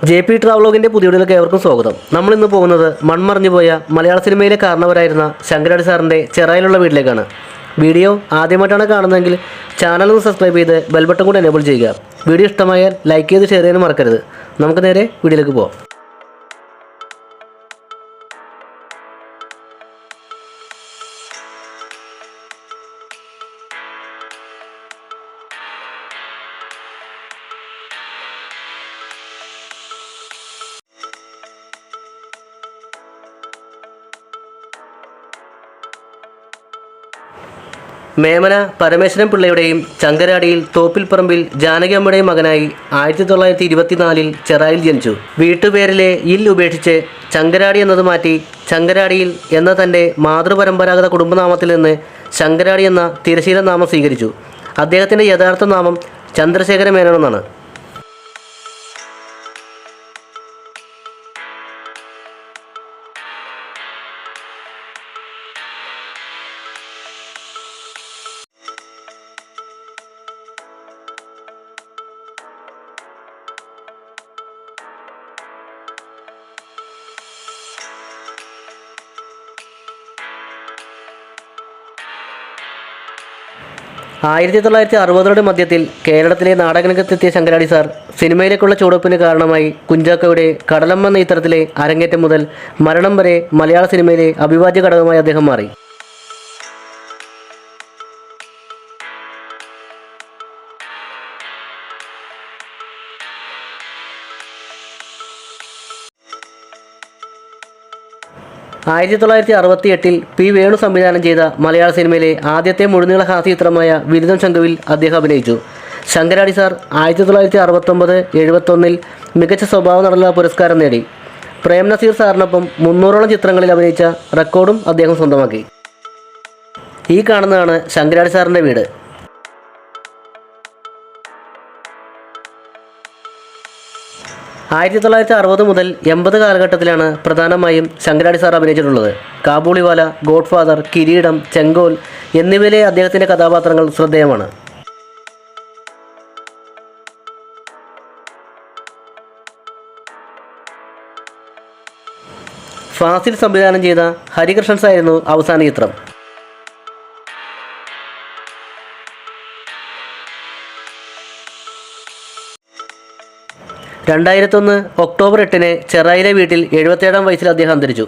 JP ട്രാവലോഗിൻ്റെ പുതിയ വീഡിയോയിലേക്ക് ഏവർക്കും സ്വാഗതം. നമ്മളിന്ന് പോകുന്നത് മൺമറഞ്ഞു പോയ മലയാള സിനിമയിലെ കാരണവരായിരുന്ന ശങ്കരാടി സാറിൻ്റെ ചെറായിലുള്ള വീട്ടിലേക്കാണ്. വീഡിയോ ആദ്യമായിട്ടാണ് കാണുന്നതെങ്കിൽ ചാനൽ ഒന്ന് സബ്സ്ക്രൈബ് ചെയ്ത് ബെൽ ബട്ടൺ കൂടി എനേബിൾ ചെയ്യുക. വീഡിയോ ഇഷ്ടമായാൽ ലൈക്ക് ചെയ്ത് ഷെയർ ചെയ്യാനും മറക്കരുത്. നമുക്ക് നേരെ വീഡിയോയിലേക്ക് പോകാം. മേമന പരമേശ്വരൻ പിള്ളയുടെയും ചങ്കരാടിയിൽ തോപ്പിൽപ്പറമ്പിൽ ജാനകിയമ്മയുടെയും മകനായി 1924 ചെറായിൽ ജനിച്ചു. വീട്ടുപേരിലെ ഇൽ ഉപേക്ഷിച്ച് ചങ്കരാടി എന്നത് മാറ്റി ചങ്കരാടിയിൽ എന്ന തൻ്റെ മാതൃപരമ്പരാഗത കുടുംബനാമത്തിൽ നിന്ന് ശങ്കരാടി എന്ന തിരശീല നാമം സ്വീകരിച്ചു. അദ്ദേഹത്തിൻ്റെ യഥാർത്ഥ നാമം ചന്ദ്രശേഖര മേനോൻ എന്നാണ്. 1960കളുടെ മധ്യത്തിൽ കേരളത്തിലെ നാടകരംഗത്തെത്തിയ ശങ്കരാടി സാർ സിനിമയിലേക്കുള്ള ചുവടുവെപ്പിന് കാരണമായി കുഞ്ചാക്കോയുടെ കടലമ്മ എന്ന ചിത്രത്തിലെ അരങ്ങേറ്റം മുതൽ മരണം വരെ മലയാള സിനിമയിലെ അവിഭാജ്യ ഘടകമായി അദ്ദേഹം മാറി. ആയിരത്തി 1968 P. വേണു സംവിധാനം ചെയ്ത മലയാള സിനിമയിലെ ആദ്യത്തെ മുഴുനീള ഹാസ്യ ചിത്രമായ വിരുദ്ധം ശംഖുവിൽ അദ്ദേഹം അഭിനയിച്ചു. ശങ്കരാടി സാർ 1969-71 മികച്ച സ്വഭാവ നടനുള്ള പുരസ്കാരം നേടി. പ്രേം നസീർ സാറിനൊപ്പം 300ഓളം ചിത്രങ്ങളിൽ അഭിനയിച്ച റെക്കോർഡും അദ്ദേഹം സ്വന്തമാക്കി. ഈ കാണുന്നതാണ് ശങ്കരാടി സാറിൻ്റെ വീട്. 1960 മുതൽ 80 കാലഘട്ടത്തിലാണ് പ്രധാനമായും ശങ്കരാടി സാർ അഭിനയിച്ചിട്ടുള്ളത്. കാബൂളിവാല, ഗോഡ്ഫാദർ, കിരീടം, ചെങ്കോൽ എന്നിവയിലെ അദ്ദേഹത്തിൻ്റെ കഥാപാത്രങ്ങൾ ശ്രദ്ധേയമാണ്. ഫാസിൽ സംവിധാനം ചെയ്ത ഹരികൃഷ്ണൻസ് ആയിരുന്നു അവസാന ചിത്രം. 2001 ഒക്ടോബർ 8 ചെറായിലെ വീട്ടിൽ 77-ാം വയസ്സിൽ അദ്ദേഹം അന്തരിച്ചു.